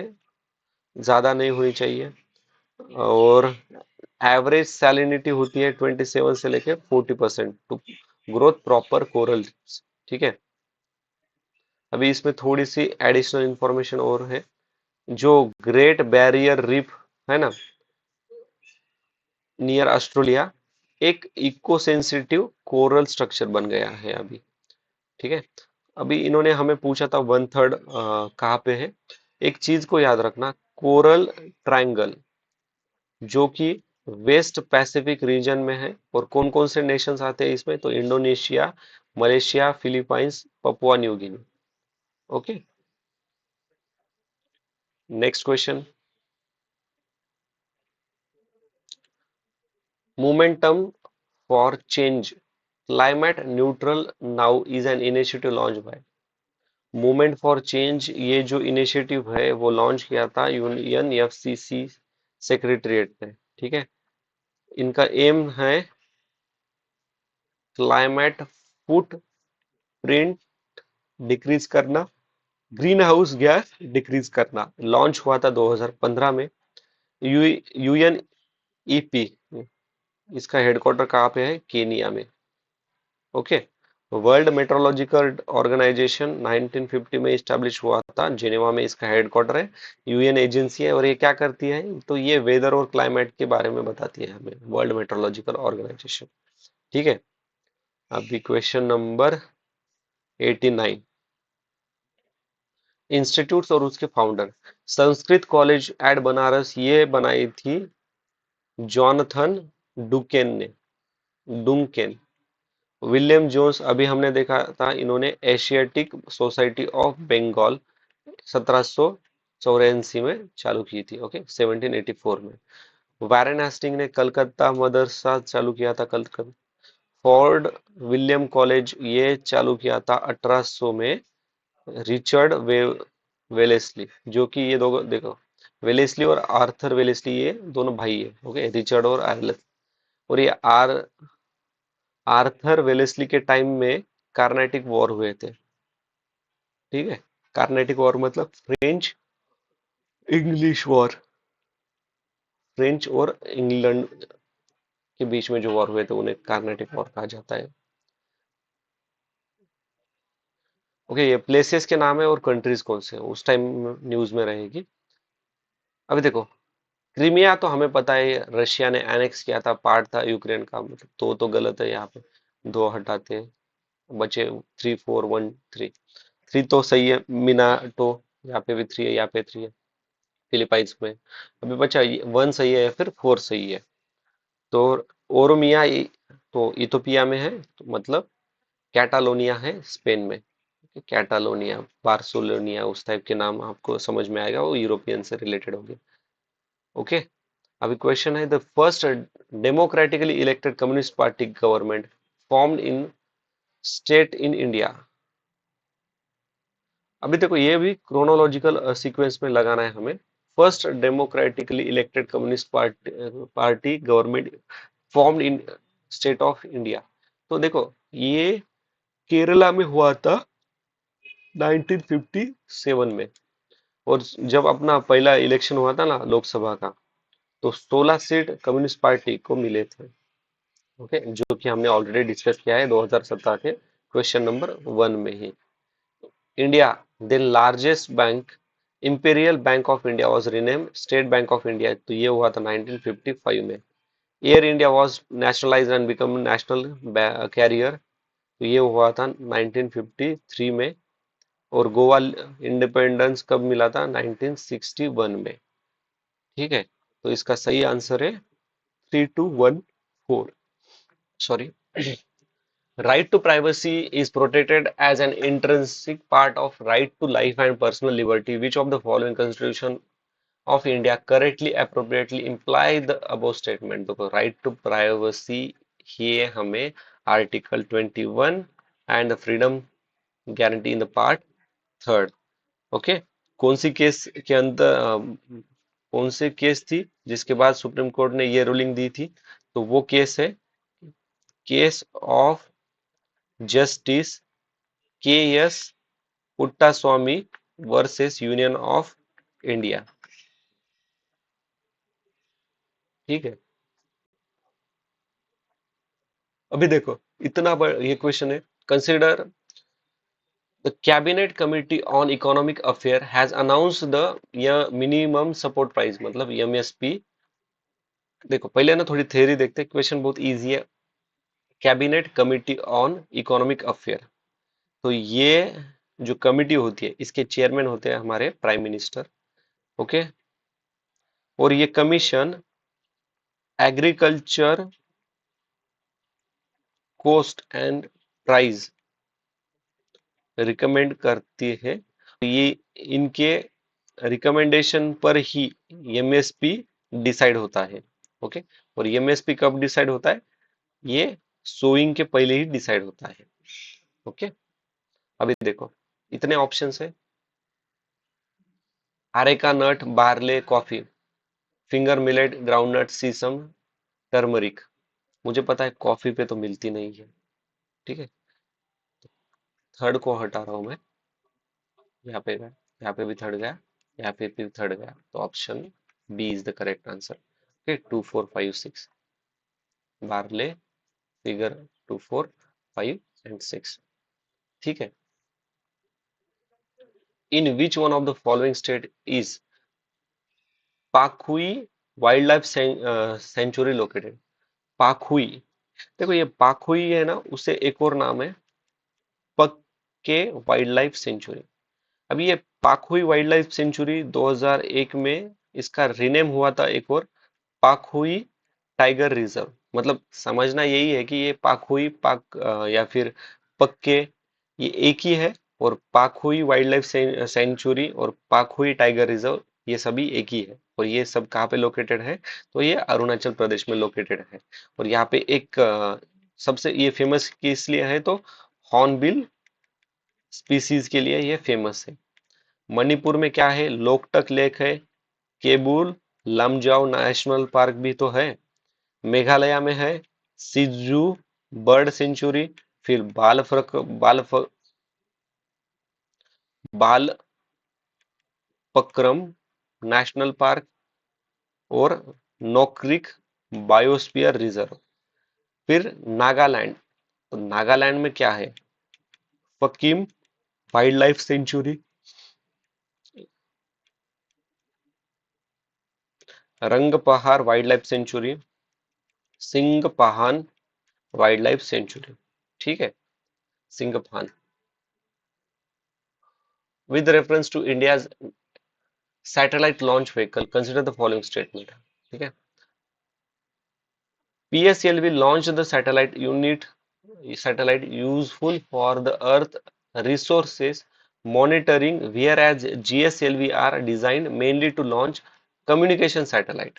S1: ज्यादा नहीं होनी चाहिए, और एवरेज सैलिनिटी होती है 27 से लेके 40% टू ग्रोथ प्रॉपर कोरल, ठीक है। अभी इसमें थोड़ी सी एडिशनल इंफॉर्मेशन और है, जो ग्रेट बैरियर रीफ है ना नियर ऑस्ट्रेलिया, एक इको सेंसिटिव कोरल स्ट्रक्चर बन गया है अभी। ठीक है, अभी इन्होंने हमें पूछा था 1/3 कहाँ पे है। एक चीज को याद रखना, कोरल ट्रायंगल जो कि वेस्ट पैसिफिक रीजन में है, और कौन कौन से नेशंस आते हैं इसमें, तो Indonesia, Malaysia, Philippines, Papua New Guinea. Okay, next question. Momentum for change climate neutral now is an initiative launch by. Movement for change, ये जो इनिशिएटिव है वो लॉन्च किया था यूएनएफसीसी सेक्रेटरीट ने। ठीक है, इनका एम है क्लाइमेट फुट प्रिंट डिक्रीज करना, ग्रीन हाउस गैस डिक्रीज करना। लॉन्च हुआ था 2015 में। यूएनईपी, इसका हेडक्वार्टर कहाँ पे है, केनिया में। ओके, वर्ल्ड मेट्रोलॉजिकल ऑर्गेनाइजेशन 1950 में स्टैब्लिश हुआ था, जेनेवा में इसका हेडक्वार्टर है। यूएन एजेंसी है, और ये क्या करती है, तो ये वेदर और क्लाइमेट के बारे में बताती है हमें, वर्ल्ड मेट्रोलॉजिकल ऑर्गेनाइजेशन। ठीक है, अभी क्वेश्चन नंबर 89। इंस्टीट्यूट्स और उसके founder, Sanskrit college eight Banaras ये बनाई थी जॉनथन डुकेन ने, डुंकेन। विलियम जोन्स, अभी हमने देखा था, इन्होंने एशियाटिक सोसाइटी ऑफ बंगाल 1784 में चालू की थी। ओके, 1784 में। वारेन हेस्टिंग ने कलकत्ता मदरसा चालू किया था, कलकत्ता। फोर्ड विलियम कॉलेज ये चालू किया था 1800 में, रिचर्ड वेलेस्ली, जो कि ये दो देखो, वेलेस्ली और आर्थर वेलेस्ली ये दोनों भाई है। ओके, रिचर्ड और आर्ल, और ये आर्थर वेलेस्ली के टाइम में कार्नेटिक वॉर हुए थे। ठीक है, कार्नेटिक वॉर मतलब फ्रेंच इंग्लिश वॉर, फ्रेंच और इंग्लैंड के बीच में जो वॉर हुए थे उन्हें कार्नेटिक वॉर कहा जाता है। ओके, ये प्लेसेस के नाम है और कंट्रीज कौन से हैं, उस टाइम न्यूज में रहेगी। अभी देखो, क्रीमिया तो हमें पता है रशिया ने एनेक्स किया था, पार्ट था यूक्रेन का, मतलब तो गलत है यहाँ पे, दो हटाते हैं, बचे 3 4 1 3। 3 तो सही है, मिनाटो, यहाँ पे भी 3 है, यहाँ पे 3 है, फिलीपाइंस में। अभी बचा 1 सही है या फिर 4 सही है, तो ओरोमिया तो इथोपिया में है, तो मतलब कैटालोनिया है स्पेन में। कैटालोनिया, बार्सिलोनिया, उस टाइप के नाम आपको समझ में आएगा, वो यूरोपियन से रिलेटेड होंगे। ओके, अभी क्वेश्चन है, the first democratically elected communist party government formed in state in India. अभी देखो, ये भी क्रोनोलॉजिकल सीक्वेंस में लगाना है हमें। First democratically elected communist party government formed in state of India, तो देखो ये केरला में हुआ था 1957 में। और जब अपना पहला इलेक्शन हुआ था ना लोकसभा का, तो 16 सीट कम्युनिस्ट पार्टी को मिले थे। ओके, जो कि हमने ऑलरेडी डिस्कस किया है 2017 के क्वेश्चन नंबर 1 में ही। India the largest bank, Imperial Bank of India was rename State Bank of India, तो ये हुआ था 1955 में। Air India was nationalised and become national carrier, तो ये हुआ था 1953 में। और गोवा इंडिपेंडेंस कब मिला था, 1961 में। ठीक है, तो इसका सही आंसर है 3214, sorry. Right to privacy is protected as an intrinsic part of right to life and personal liberty. Which of the following Constitution of India correctly appropriately imply the above statement? देखो, right to privacy ये हमें article 21 and the freedom guarantee in the part third. Okay, कौन सी case के अंदर कौन सी case थी जिसके बाद सुप्रीम कोर्ट ने ये रूलिंग दी थी, तो वो केस है केस ऑफ जस्टिस के S Puttaswamy versus union of India. ठीक है, अभी देखो, इतना बड़ा ये क्वेश्चन है। Consider the cabinet committee on economic affair has announced the minimum support price, मतलब एमएसपी। देखो, पहले ना थोड़ी थ्योरी देखते हैं, क्वेश्चन बहुत इजी है, cabinet committee on economic affair. तो ये जो कमिटी होती है इसके चेयरमैन होते हैं हमारे प्राइम मिनिस्टर। ओके। और ये commission agriculture cost and price recommend करती है। तो ये इनके रिकमेंडेशन पर ही एमएसपी डिसाइड होता है। ओके। और एमएसपी कब डिसाइड होता है? ये सोइंग के पहले ही डिसाइड होता है। ओके। अभी देखो इतने ऑप्शंस है। Areca nut, barley, coffee, finger millet, groundnut, sesame, turmeric. मुझे पता है कॉफी पे तो मिलती नहीं है। ठीक है। थर्ड को हटा रहा हूं मैं। यहाँ पे गया, यहाँ पे भी थर्ड गया, यहाँ पे भी थर्ड गया, तो option B is the correct answer. Okay, 2 4 5 6, barley, figure 2 4 5 and 6। ठीक है। In which one of the following state is Pakhui wild life sanctuary located? Pakhui, देखो ये पाखुई है ना, उसे एक और नाम है पक्के वाइल्ड लाइफ सेंचुरी। अभी ये पाखुई वाइल्ड लाइफ सेंचुरी 2001 में इसका रिनेम हुआ था एक और पाखुई टाइगर रिजर्व। मतलब समझना यही है कि ये पाखुई या फिर पक्के, ये एक ही है। और पाखुई वाइल्ड लाइफ सेंचुरी और पाखुई टाइगर रिजर्व ये सभी एक ही है। और ये सब कहाँ पे लोकेटेड है? तो ये अरुणाचल प्रदेश में लोकेटेड है। और यहाँ पे एक सबसे ये फेमस किस लिए है? तो हॉर्नबिल स्पीसीज के लिए ये फेमस है। मणिपुर में क्या है? लोकटक लेक है, केबुल लमजाओ नेशनल पार्क भी तो है। मेघालय में है सिजू बर्ड सेंचुरी, फिर बालपक्रम नेशनल पार्क, और नोक्रिक बायोस्फीयर रिजर्व। फिर नागालैंड, तो नागालैंड में क्या है? Pakim wild life sanctuary, Rangapahar wild life sanctuary, Singphan wild life sanctuary. ठीक है, Singphan. With reference to India's satellite launch vehicle consider the following statement. ठीक है। PSLV launched the satellite useful for the Earth resources monitoring, whereas GSLV are designed mainly to launch communication satellite.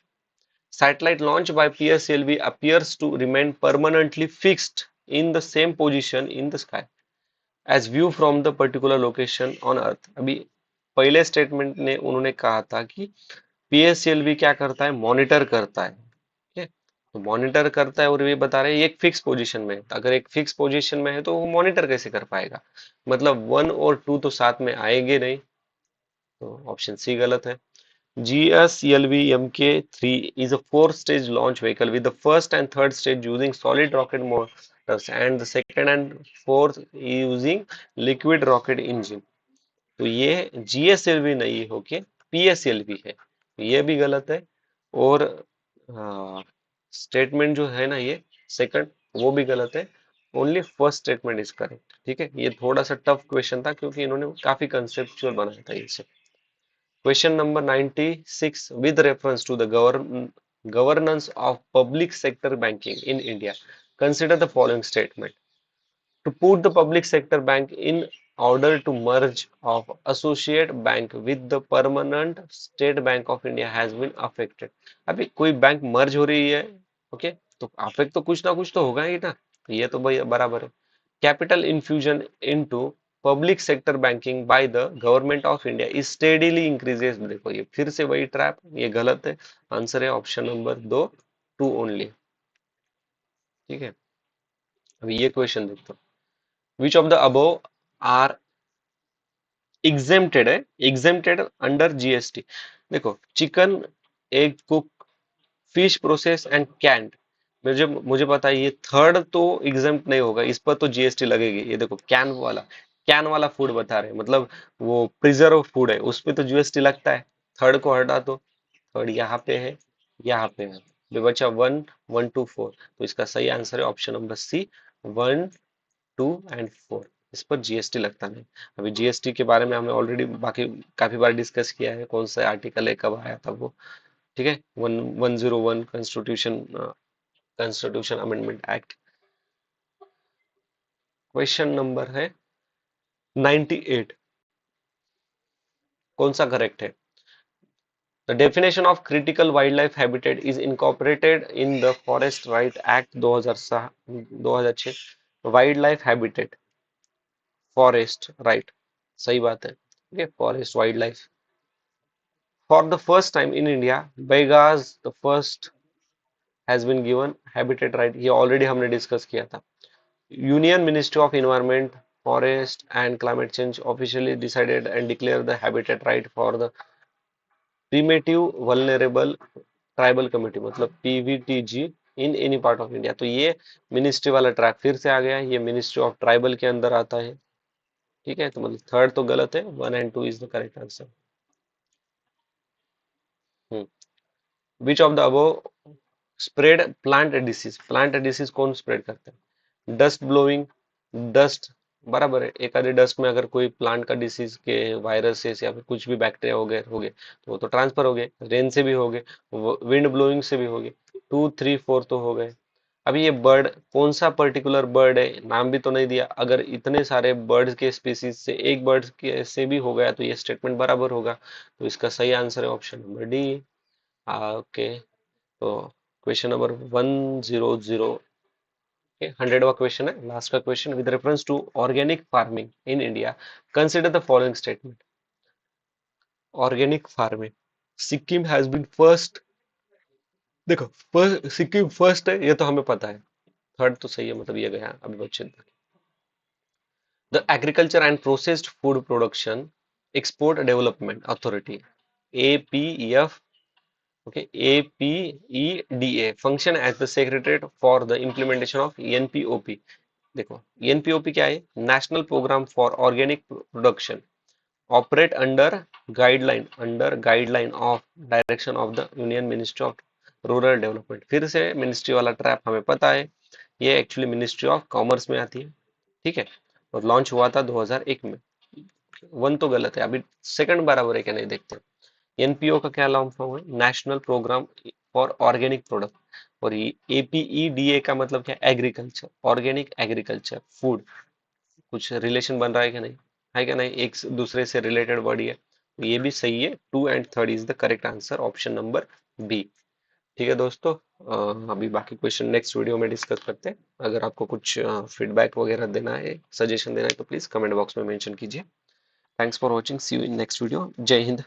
S1: Satellite launched by PSLV appears to remain permanently fixed in the same position in the sky as view from the particular location on Earth. अभी पहले statement ने उन्होंने कहा था कि PSLV क्या करता है? मॉनिटर करता है। ठीक है। तो मॉनिटर करता है और ये बता रहे हैं ये एक फिक्स पोजीशन में है। अगर एक फिक्स पोजीशन में है तो वो मॉनिटर कैसे कर पाएगा? मतलब 1 और 2 तो साथ में आएंगे नहीं। तो ऑप्शन सी गलत है। GSLV Mk3 is a four-stage launch vehicle with the first and third stage using solid rocket motors and the second and fourth using liquid rocket engine। तो ये GSLV नहीं होके PSLV है, ये भी गलत है। और स्टेटमेंट जो है ना ये सेकंड, वो भी गलत है। Only first statement is correct. ठीक है। ये थोड़ा सा टफ क्वेश्चन था क्योंकि इन्होंने काफी कंसेप्चुअल बनाया था इसे। Question number 96, with reference to the governance of public sector banking in India, consider the following statement. To put the public sector bank in order to merge of associate bank with the permanent state bank of India has been affected। अभी कोई bank मर्ज हो रही है, okay, तो affect तो कुछ ना कुछ तो होगा ही ना। तो ये तो भाई बराबर है। Capital infusion into public sector banking by the government of India is steadily increases. देखो ये फिर से वही ट्रैप, ये गलत है। आंसर है ऑप्शन नंबर 2, 2 ओनली। ठीक है। अभी ये क्वेश्चन देखते हो। Which of the above are exempted है, एग्जेम्प्टेड अंडर GST। देखो chicken, egg cook, fish process and canned, मुझे मुझे पता है ये थर्ड तो एग्जेम्प्ट नहीं होगा, इस पर तो GST लगेगी। ये देखो कैन वाला फूड बता रहे हैं, मतलब वो प्रिजर्व फूड है, उस पर तो GST लगता है। थर्ड को हटा दो, थर्ड यहाँ पे है, यहाँ पे है। अभी बचा 1, 1 to 4, तो इसका सही आंसर है ऑप्शन नंबर सी, 1, 2 एंड 4। इस पर जीएसटी लगता नहीं। अभी जीएसटी के बारे में हमने ऑलरेडी बाकी काफी बार डिस्कस किया है, कौन सा आर्टिकल है, कब आया था वो, ठीक है। 101 constitution amendment act. Question number है 98, कौन सा करेक्ट है? The definition of critical wildlife habitat is incorporated in the Forest Right Act 2006। Wild life habitat, forest right, सही बात है, ठीक है, forest wild life. For the first time in India, Baigas the first has been given habitat right, ये already हमने discuss किया था। Union ministry of environment, forest and climate change officially decided and declare the habitat right for the primitive vulnerable tribal community, मतलब PVTG, in any part of India. तो ये ministry वाला track फिर से आ गया, ये मिनिस्ट्री ऑफ ट्राइबल के अंदर आता है, ठीक है। तो मतलब थर्ड तो गलत है, 1 and 2 is the correct answer. Which of the above spread plant disease, plant disease कौन स्प्रेड करता है? डस्ट ब्लोइंग, डस्ट, बराबर है। एक आधे डस्ट में अगर कोई प्लांट का डिसीज के वायरसेस या फिर कुछ भी बैक्टीरिया हो गए तो वो तो ट्रांसफर हो गए, रेन से भी हो गए, विंड ब्लोइंग से भी हो गए, 2, 3, 4 तो हो गए। अभी ये बर्ड कौन सा पर्टिकुलर बर्ड है, नाम भी तो नहीं दिया। अगर इतने सारे बर्ड्स के स्पीसीज से एक बर्ड के से भी हो गया तो ये स्टेटमेंट बराबर होगा। तो इसका सही आंसर है ऑप्शन नंबर डी। ओके, तो क्वेश्चन नंबर 100, 100वां क्वेश्चन है, लास्ट का question. With reference to organic farming in India, consider the following statement. Organic farming, Sikkim has been first, देखो सिक्किम फर्स्ट है ये तो हमें पता है, थर्ड तो सही है, मतलब ये गया अभी बच्चे। The agriculture and processed food production export development authority, APF, okay, APEDA function as the secretariat for the implementation of NPOP। देखो NPOP क्या है? National programme for organic production, operate under guideline of direction of the union ministry of rural development. फिर से ministry वाला trap हमें पता है, ये एक्चुअली मिनिस्ट्री ऑफ कॉमर्स में आती है, ठीक है, और लॉन्च हुआ था 2001 में। 1 तो गलत है, अभी सेकंड बराबर है क्या नहीं देखते। एनपीओ का क्या लॉन्ग फॉर्म है? National programme for organic product, और ये एपीईडीए का मतलब क्या? एग्रीकल्चर, ऑर्गेनिक एग्रीकल्चर फूड, कुछ रिलेशन बन रहा है क्या नहीं? है क्या नहीं, एक दूसरे से रिलेटेड वर्ड ही है। तो ये भी सही है, 2 and 3 is the correct answer, option number B. ठीक है दोस्तों, अभी बाकी क्वेश्चन नेक्स्ट वीडियो में डिस्कस करते हैं। अगर आपको कुछ फीडबैक वगैरह देना है, सजेशन देना है, तो प्लीज कमेंट बॉक्स में मेंशन कीजिए। Thanks for watching, see you in next video. जय हिंद।